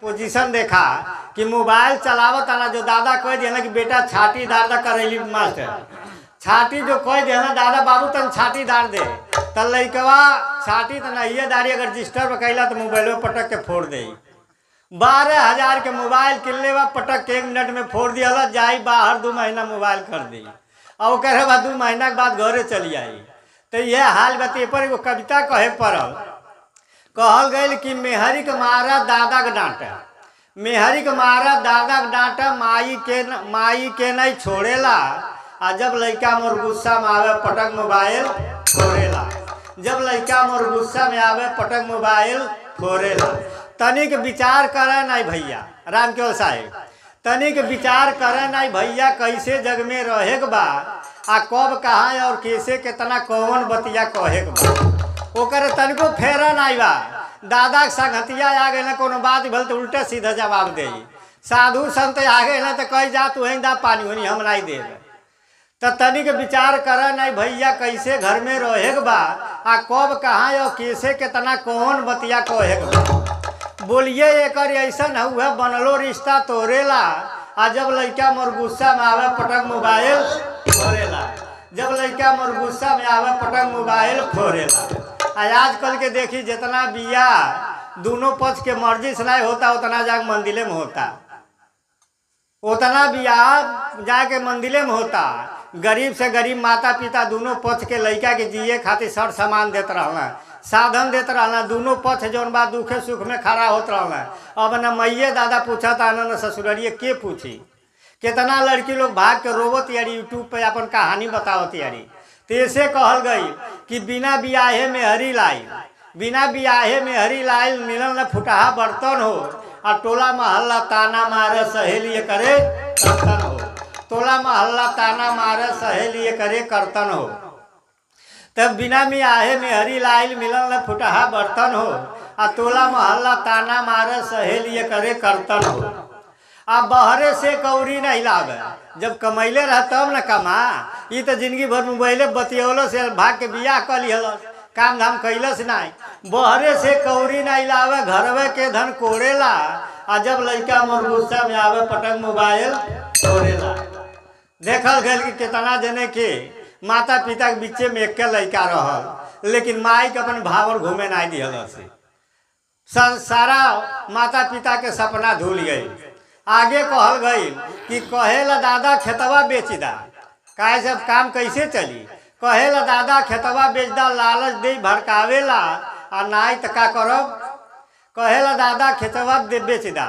Position देखा कि mobile चलावत आना जो दादा कह दिया कि बेटा छाती दार करेली मास्टर छाती जो कह दिया दादा बाबू तन छाती दार दे तो लइकवा छाती तो नहीं दारी अगर डिस्टर्ब कैला तो मोबाइल पटक के फोड़ दे। 12,000 के मोबाइल किनले बा पटक के 1 मिनट में फोड़ दिया जाई बाहर 2 महीना मोबाइल कर दी और कहे बा 2 महीना के बाद घरे चली आई। तो यह हाल बते पर एगो कविता कहे पड़ल कहल गई कि मेहरी के मारा दादा के डांटा मेहरी के मारा दादा के डांटा माई के नहीं छोड़ेला आ जब लड़का मोर गुस्सा में आवे पटक मोबाइल फोड़ेला जब लड़का मोर गुस्सा में आवे पटक मोबाइल फोड़ेला। तनिक विचार करे नहीं भैया राम केवल साहेब तनिक विचार करे नहीं भैया कैसे जग में रहे के बा आ कब कहाँ और कैसे कितना कौन बतिया कहे के बा ओकर तनिको फेरा नहीं बा। दादा के संगतिया आ गए ना कोनो बात भल तो उल्टा सीधा जवाब दे साधु संत आ गए ना तो कही जा तू दा पानी होनी हम नहीं दे तो तनिक विचार कर नहीं भैया कैसे घर में रहे के बा आ कब कहाँ और कैसे कितना कौन बतिया कहे के बा। बोलिए एक ऐसा हुआ बनलो रिश्ता तोड़ेला आ जब लड़का मोर गुस्सा में आवे पटक मोबाइल फोड़ेला जब लड़का मोर गुस्सा में आवे पटक मोबाइल फोड़ेला। आजकल के देखी जितना बिया दोनों पक्ष के मर्जी से नहीं होता उतना जाके मंदिले में होता उतना बिया जाके मंदिले में होता। गरीब से गरीब माता पिता दोनों पक्ष के लड़का के जिए खातिर सर सामान देते रहना साधन देते रहना दोनों पक्ष जौन बा दुखे सुख में खड़ा होते रहना। अब न मैये दादा पूछा था न ससुररिये के पूछी कितना लड़की लोग भाग के रोवत यारी यूट्यूब पे अपन कहानी बतावत यारी। तेसे कहल गई कि बिना बियाहे में हरी लाई बिना बियाहे में हरी लाई मिलन न फुटहा बर्तन हो और टोला महल्ला ताना मारे सहेली करे कर्तन हो टोला महल्ला ताना मारे सहेली करे कर्तन हो। तब बिना बियाहे में हरी लाई मिलन न फुटहा बर्तन हो और टोला महल्ला ताना मारे सहेली करे कर्तन हो। अब बहरे से कौड़ी नहीं लागे जब कमैले रह तब न कमा ये तो जिंदगी भर मोबाइले बतियोलो से भाग के बियाह कर लिहल काम धाम कैलस नहीं बहरे से कौड़ी नहीं लावे घरवे के धन कोड़ेला आ जब लड़का मोर गुस्सा में आवे पटक मोबाइल तोड़ेला। देखल गल कि कितना जने के माता पिता के बीचे में एक लड़का रहल लेकिन माई के अपन भावर घूमे नहीं दिहल से सारा माता पिता के सपना धुल गई। आगे कहल गई कि कहेला दादा खेतवा बेच दा काहे सब काम कैसे चली कहेला दादा खेतवा बेच दा लालच दे भड़कावेला आ नाई त का करब कहेला दादा खेतवा बेच दा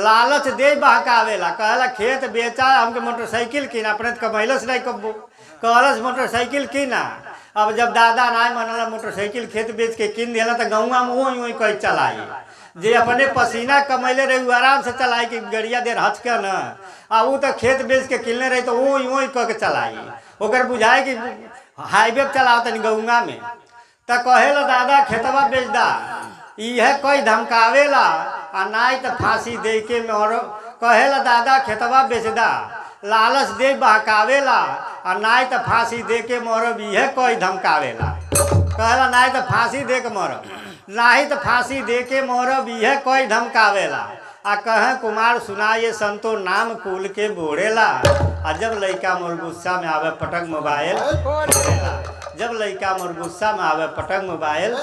लालच दे बहकावेला कहेला खेत बेचा हमके मोटरसाइकिल किना अपने कमैलस नहीं कब्बू कहलस मोटरसाइकिल किना। अब जब दादा नाई मनला मोटरसाइकिल खेत बेच के किन दिला तो गौवा में वही कहीं चलाई जे अपने पसीना कमैले रही आराम से चलाई कि गड़िया देर हच के न आ वो तो खेत बेच के किलने रही तो वही कह के चलाई ओकर बुझाए कि हाईवे चलाओ तनी गौंगा में तो कहेला दादा खेतवा बेच दा यह कोई धमकावेला आ नाई तो फांसी दे के मोर कहेला दादा खेतवा बेच दा लालच दे बहकावेला आ नाई तो फांसी दे के मोरब यह कोई धमकावेला कहेला नाई तो फांसी दे के मोरब नाही तो फांसी दे के मोरब यह कोई धमकावेला आ कहे कुमार सुनाए संतो नाम कुल के बोड़ेला आ जब लड़का मोर गुस्सा में आवे पटक मोबाइल जब लड़का मोर गुस्सा में आवे पटक मोबाइल